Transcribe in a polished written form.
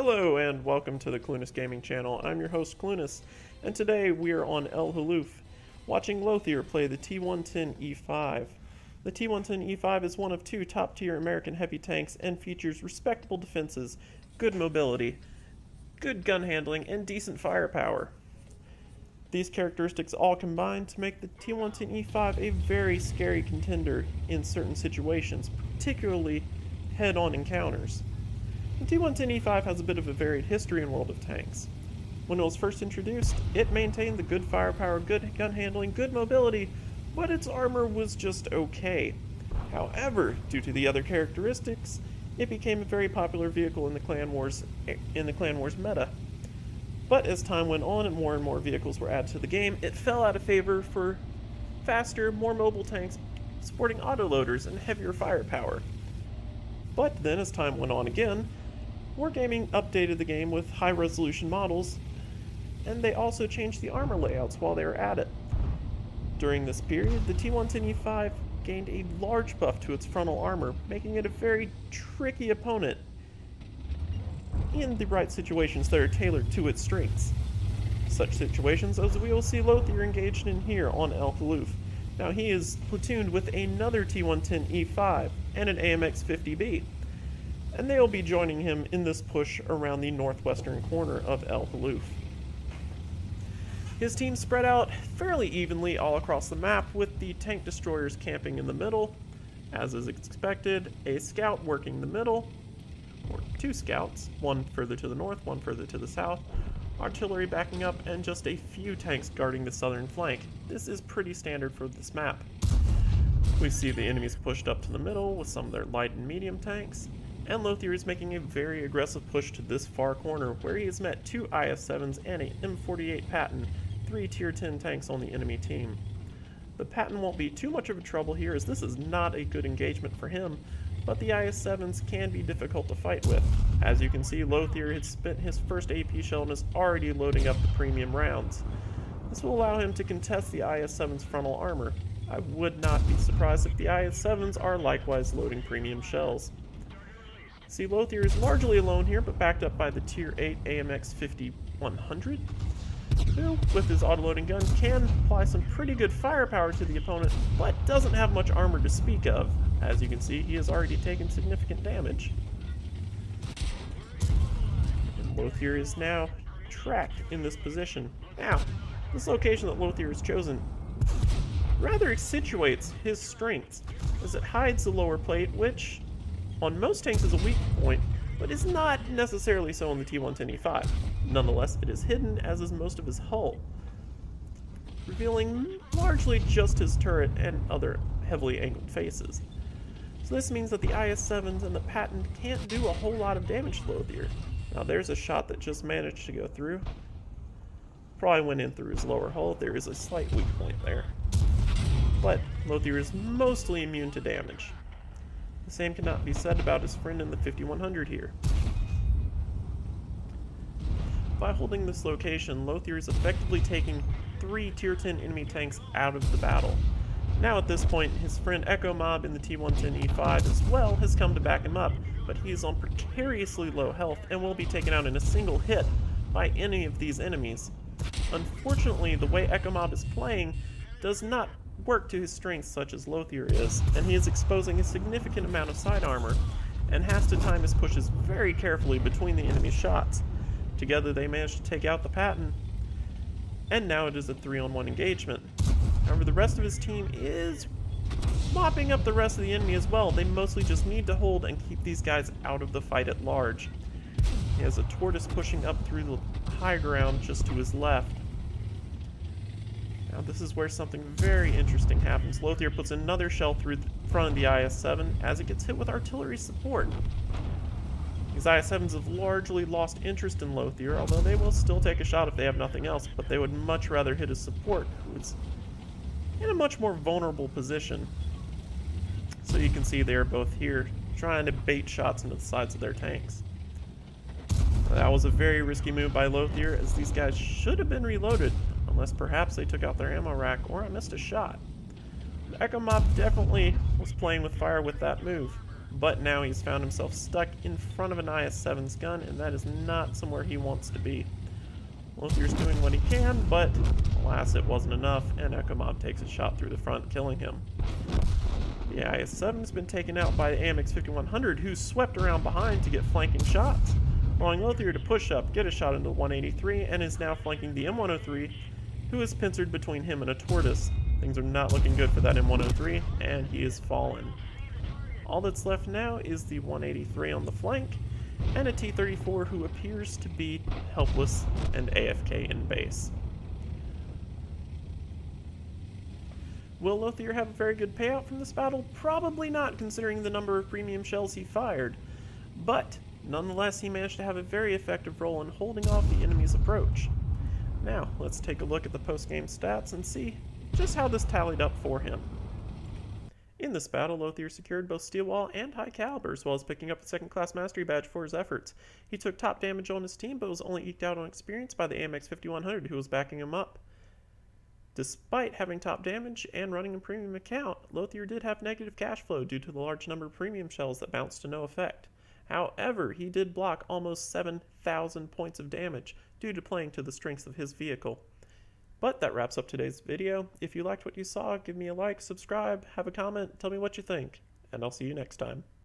Hello and welcome to the Clunas Gaming channel. I'm your host Clunas, and today we are on Halluf, watching Lothior play the T110E5. The T110E5 is one of two top-tier American heavy tanks and features respectable defenses, good mobility, good gun handling, and decent firepower. These characteristics all combine to make the T110E5 a very scary contender in certain situations, particularly head-on encounters. The T110E5 has a bit of a varied history in World of Tanks. When it was first introduced, it maintained the good firepower, good gun handling, good mobility, but its armor was just okay. However, due to the other characteristics, it became a very popular vehicle in the Clan Wars meta. But as time went on and more vehicles were added to the game, it fell out of favor for faster, more mobile tanks sporting autoloaders and heavier firepower. But then as time went on again, Wargaming updated the game with high-resolution models, and they also changed the armor layouts while they were at it. During this period, the T110E5 gained a large buff to its frontal armor, making it a very tricky opponent in the right situations that are tailored to its strengths. Such situations as we will see Lothior engaged in here on Halluf. Now he is platooned with another T110E5 and an AMX-50B, and they will be joining him in this push around the northwestern corner of Halluf. His team spread out fairly evenly all across the map, with the tank destroyers camping in the middle, as is expected, a scout working the middle, or two scouts, one further to the north, one further to the south, artillery backing up, and just a few tanks guarding the southern flank. This is pretty standard for this map. We see the enemies pushed up to the middle with some of their light and medium tanks, and Lothior is making a very aggressive push to this far corner, where he has met two IS-7s and a M48 Patton, 3 Tier 10 tanks on the enemy team. The Patton won't be too much of a trouble here, as this is not a good engagement for him, but the IS-7s can be difficult to fight with. As you can see, Lothior has spent his first AP shell and is already loading up the premium rounds. This will allow him to contest the IS-7's frontal armor. I would not be surprised if the IS-7s are likewise loading premium shells. See, Lothior is largely alone here, but backed up by the Tier 8 AMX-50-100, who, with his autoloading gun, can apply some pretty good firepower to the opponent, but doesn't have much armor to speak of. As you can see, he has already taken significant damage. And Lothior is now tracked in this position. Now, this location that Lothior has chosen rather accentuates his strengths, as it hides the lower plate, which on most tanks is a weak point, but is not necessarily so on the T110E5. Nonetheless, it is hidden, as is most of his hull, revealing largely just his turret and other heavily angled faces. So this means that the IS-7s and the Patton can't do a whole lot of damage to Lothior. Now there's a shot that just managed to go through. Probably went in through his lower hull. There is a slight weak point there. But Lothior is mostly immune to damage. The same cannot be said about his friend in the 5100 here. By holding this location, Lothior is effectively taking 3 Tier 10 enemy tanks out of the battle. Now at this point, his friend Echo Mob in the T110E5 as well has come to back him up, but he is on precariously low health and will be taken out in a single hit by any of these enemies. Unfortunately, the way Echo Mob is playing does not work to his strengths such as Lothior is, and he is exposing a significant amount of side armor, and has to time his pushes very carefully between the enemy shots. Together they manage to take out the Patton, and now it is a 3-on-1 engagement. However, the rest of his team is mopping up the rest of the enemy as well. They mostly just need to hold and keep these guys out of the fight at large. He has a Tortoise pushing up through the high ground just to his left. Now this is where something very interesting happens. Lothior puts another shell through the front of the IS-7 as it gets hit with artillery support. These IS-7s have largely lost interest in Lothior, although they will still take a shot if they have nothing else, but they would much rather hit his support, who is in a much more vulnerable position. So you can see they are both here trying to bait shots into the sides of their tanks. That was a very risky move by Lothior, as these guys should have been reloaded, unless perhaps they took out their ammo rack or I missed a shot. The Echo Mob definitely was playing with fire with that move. but now he's found himself stuck in front of an IS-7's gun, and that is not somewhere he wants to be. Lothier's doing what he can, but alas, it wasn't enough, and Echo Mob takes a shot through the front, killing him. The IS-7's been taken out by the AMX 5100, who swept around behind to get flanking shots, allowing Lothior to push up, get a shot into the 183, and is now flanking the M103, who is pincered between him and a Tortoise. Things are not looking good for that M103, and he is fallen. All that's left now is the 183 on the flank, and a T-34 who appears to be helpless and AFK in base. Will Lothior have a very good payout from this battle? Probably not, considering the number of premium shells he fired, but nonetheless he managed to have a very effective role in holding off the enemy's approach. Now, let's take a look at the post-game stats and see just how this tallied up for him. In this battle, Lothior secured both steel wall and high caliber, as well as picking up a second-class mastery badge for his efforts. He took top damage on his team, but was only eked out on experience by the AMX 5100, who was backing him up. Despite having top damage and running a premium account, Lothior did have negative cash flow due to the large number of premium shells that bounced to no effect. However, he did block almost 7,000 points of damage due to playing to the strengths of his vehicle. But that wraps up today's video. If you liked what you saw, give me a like, subscribe, have a comment, tell me what you think, and I'll see you next time.